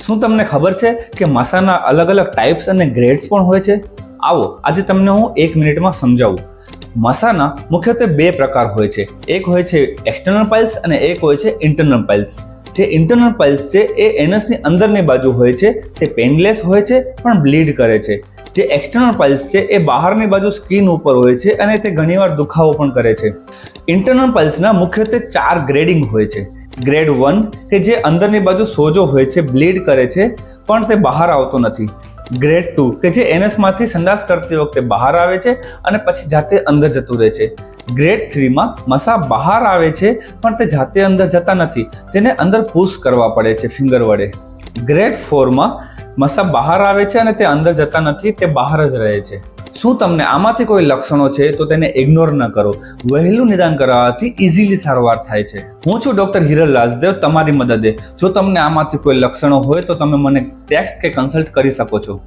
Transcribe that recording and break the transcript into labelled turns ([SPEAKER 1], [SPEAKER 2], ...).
[SPEAKER 1] શું તમને ખબર છે કે મસાના અલગ અલગ ટાઈપ્સ અને ગ્રેડ્સ પણ હોય છે? આવો આજે તમને હું 1 મિનિટમાં સમજાવું. મસાના મુખ્યત્વે 2 પ્રકાર હોય છે. એક હોય છે એક્સટર્નલ પાઇલ્સ અને એક હોય છે ઇન્ટરનલ પાઇલ્સ. જે ઇન્ટરનલ પાઇલ્સ છે એ એનસની અંદરની બાજુ હોય છે, તે પેનલેસ હોય છે પણ બ્લીડ કરે છે. જે એક્સટર્નલ પાઇલ્સ છે એ બહારની બાજુ સ્કિન ઉપર હોય છે અને તે ઘણીવાર દુખાવો પણ કરે છે. ઇન્ટરનલ પાઇલ્સના મુખ્યત્વે 4 ગ્રેડિંગ હોય છે. ગ્રેડ 1 કે જે અંદરની બાજુ સોજો હોય છે, બ્લીડ કરે છે પણ તે બહાર આવતો નથી. ગ્રેડ 2 કે જે એનસમાંથી સંડાસ કરતી વખતે બહાર આવે છે અને પછી જાતે અંદર જતું રહે છે. ગ્રેડ 3 માં મસા બહાર આવે છે પણ તે જાતે અંદર જતા નથી, તેને અંદર પુશ કરવા પડે છે ફિંગર વડે. ગ્રેડ 4 માં મસા બહાર આવે છે અને તે અંદર જતા નથી, તે બહાર જ રહે છે. શું તમને આમાંથી કોઈ લક્ષણો છે તો તેને ઇગ્નોર ન કરો. વહેલું નિદાન કરાવવાથી ઇઝીલી સારવાર થાય છે. હું છું ડોક્ટર હિરલ રાજદેવ, તમારી મદદે. જો તમને આમાંથી કોઈ લક્ષણો હોય તો તમે મને ટેક્સ્ટ કે કન્સલ્ટ કરી શકો છો.